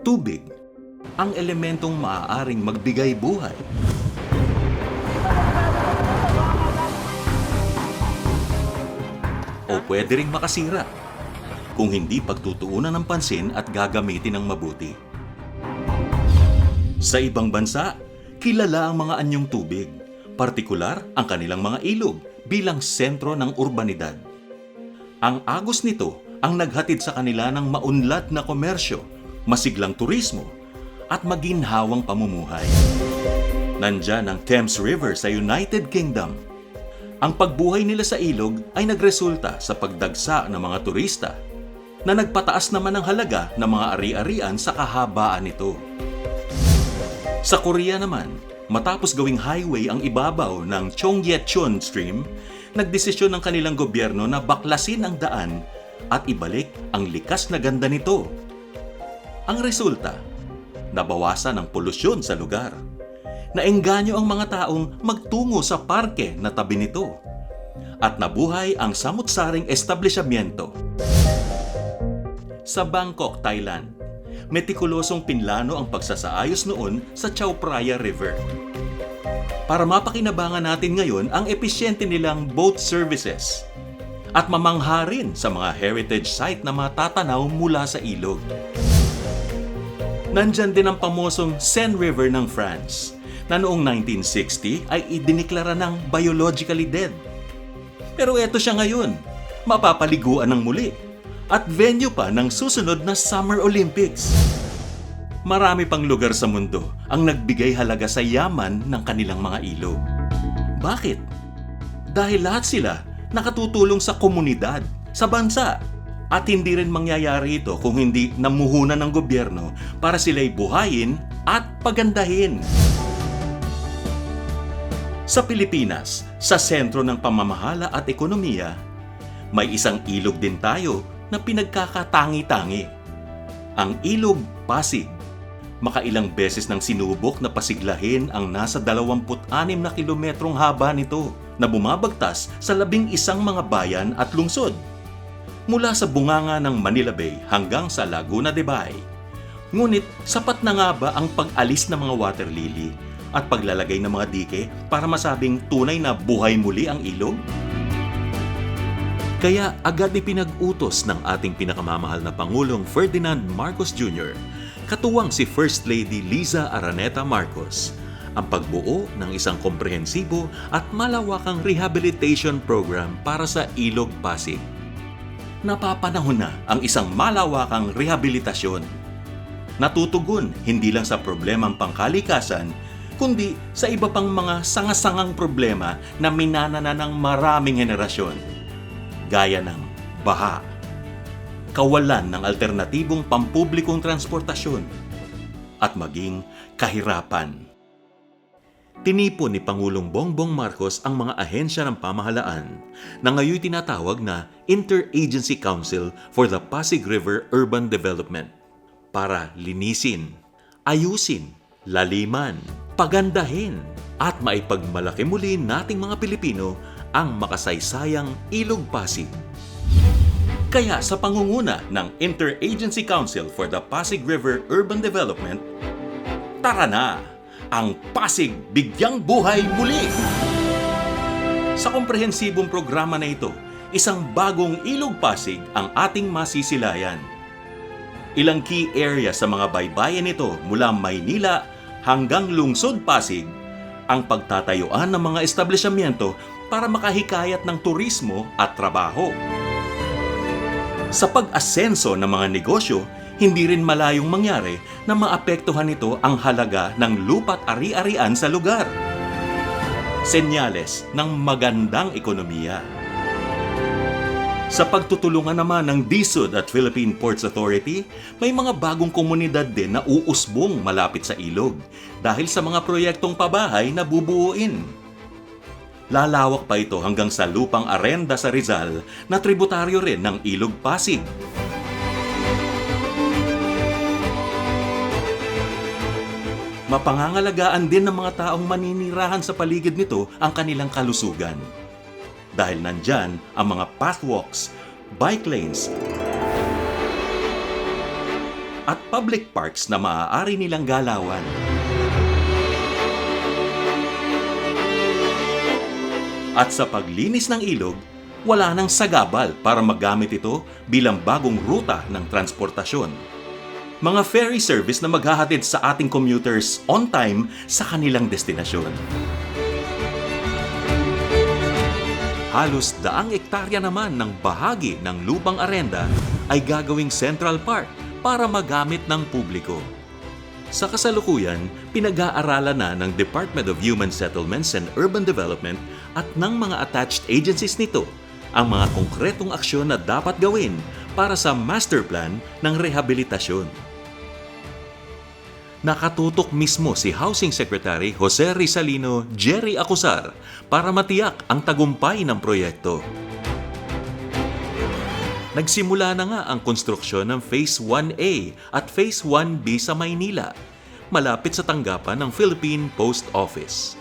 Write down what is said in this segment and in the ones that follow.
tubig, ang elementong maaaring magbigay buhay. O pwede ring makasira kung hindi pagtutuunan ng pansin at gagamitin ng mabuti. Sa ibang bansa, kilala ang mga anyong tubig, partikular ang kanilang mga ilog bilang sentro ng urbanidad. Ang agos nito ang naghatid sa kanila ng maunlad na komersyo, masiglang turismo, at maginhawang pamumuhay. Nandyan ang Thames River sa United Kingdom. Ang pagbuhay nila sa ilog ay nagresulta sa pagdagsa ng mga turista na nagpataas naman ng halaga ng mga ari-arian sa kahabaan nito. Sa Korea naman, matapos gawing highway ang ibabaw ng Cheonggyecheon Stream, nagdesisyon ng kanilang gobyerno na baklasin ang daan at ibalik ang likas na ganda nito. Ang resulta, nabawasan ang polusyon sa lugar. Naengganyo ang mga taong magtungo sa parke na tabi nito. At nabuhay ang samut-saring establishmento. Sa Bangkok, Thailand, metikulosong pinlano ang pagsasaayos noon sa Chao Phraya River. Para mapakinabangan natin ngayon ang episyente nilang boat services at mamangha rin sa mga heritage site na matatanaw mula sa ilog. Nandyan din ang pamosong Seine River ng France na noong 1960 ay idiniklara ng biologically dead. Pero eto siya ngayon, mapapaliguan ng muli at venue pa ng susunod na Summer Olympics. Marami pang lugar sa mundo ang nagbigay halaga sa yaman ng kanilang mga ilog. Bakit? Dahil lahat sila nakatutulong sa komunidad, sa bansa. At hindi rin mangyayari ito kung hindi namuhunan ng gobyerno para sila'y buhayin at pagandahin. Sa Pilipinas, sa sentro ng pamamahala at ekonomiya, may isang ilog din tayo na pinagkakatangi-tangi. Ang Ilog Pasig. Makailang beses nang sinubok na pasiglahin ang nasa 26 na kilometrong haba nito na bumabagtas sa 11 mga bayan at lungsod. Mula sa bunganga ng Manila Bay hanggang sa Laguna de Bay. Ngunit sapat na nga ba ang pag-alis ng mga water lily at paglalagay ng mga dike para masabing tunay na buhay muli ang ilog? Kaya agad ipinag-utos ng ating pinakamamahal na Pangulong Ferdinand Marcos Jr., katuwang si First Lady Liza Araneta Marcos, ang pagbuo ng isang komprehensibo at malawakang rehabilitation program para sa Ilog Pasig. Napapanahon na ang isang malawakang rehabilitasyon. Natutugon hindi lang sa problemang pangkalikasan, kundi sa iba pang mga sangasangang problema na minanana ng maraming henerasyon. Gaya ng baha, kawalan ng alternatibong pampublikong transportasyon, at maging kahirapan. Tinipon ni Pangulong Bongbong Marcos ang mga ahensya ng pamahalaan na ngayon tinatawag na Interagency Council for the Pasig River Urban Development para linisin, ayusin, laliman, pagandahin, at maipagmalaki muli nating mga Pilipino ang makasaysayang Ilog Pasig. Kaya sa pangunguna ng Interagency Council for the Pasig River Urban Development, tara na! Ang Pasig bigyang buhay muli! Sa komprehensibong programa na ito, isang bagong Ilog Pasig ang ating masisilayan. Ilang key area sa mga baybayin nito mula Maynila hanggang Lungsod Pasig ang pagtatayuan ng mga establishmento para makahikayat ng turismo at trabaho. Sa pag-asenso ng mga negosyo, hindi rin malayong mangyari na maapektuhan nito ang halaga ng lupa't ari-arian sa lugar. Senyales ng magandang ekonomiya. Sa pagtutulungan naman ng DSUD at Philippine Ports Authority, may mga bagong komunidad din na uusbong malapit sa ilog dahil sa mga proyektong pabahay na bubuuin. Lalawak pa ito hanggang sa lupang arenda sa Rizal na tributaryo rin ng Ilog Pasig. Mapangangalagaan din ng mga taong maninirahan sa paligid nito ang kanilang kalusugan. Dahil nandyan ang mga pathwalks, bike lanes, at public parks na maaari nilang galawan. At sa paglinis ng ilog, wala nang sagabal para magamit ito bilang bagong ruta ng transportasyon. Mga ferry service na maghahatid sa ating commuters on time sa kanilang destinasyon. Halos 100 ektarya naman ng bahagi ng lupang arenda ay gagawing Central Park para magamit ng publiko. Sa kasalukuyan, pinag-aaralan na ng Department of Human Settlements and Urban Development at ng mga attached agencies nito ang mga konkretong aksyon na dapat gawin para sa master plan ng rehabilitasyon. Nakatutok mismo si Housing Secretary Jose Rizalino Jerry Acusar para matiyak ang tagumpay ng proyekto. Nagsimula na nga ang konstruksyon ng Phase 1A at Phase 1B sa Maynila, malapit sa tanggapan ng Philippine Post Office.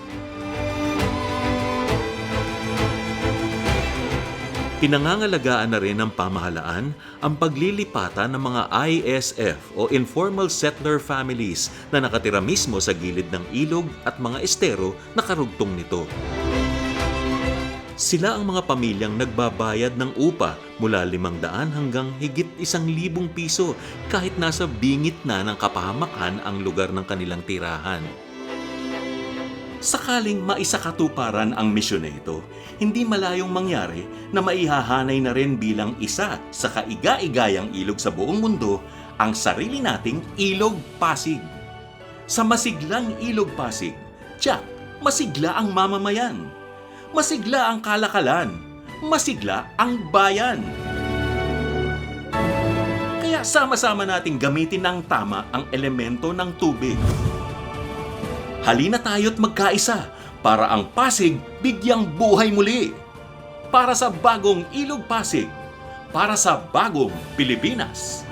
Pinangangalagaan na rin ng pamahalaan ang paglilipatan ng mga ISF o Informal Settler Families na nakatira mismo sa gilid ng ilog at mga estero na karugtong nito. Sila ang mga pamilyang nagbabayad ng upa mula 500 hanggang higit 1,000 piso kahit nasa bingit na ng kapahamakan ang lugar ng kanilang tirahan. Sakaling maisakatuparan ang misyon na ito, hindi malayong mangyari na maihahanay na rin bilang isa sa kaiga-igayang ilog sa buong mundo ang sarili nating Ilog Pasig. Sa masiglang Ilog Pasig, tiyak, masigla ang mamamayan. Masigla ang kalakalan. Masigla ang bayan. Kaya sama-sama nating gamitin ng tama ang elemento ng tubig. Halina tayo't magkaisa para ang Pasig bigyang buhay muli. Para sa bagong Ilog Pasig. Para sa bagong Pilipinas.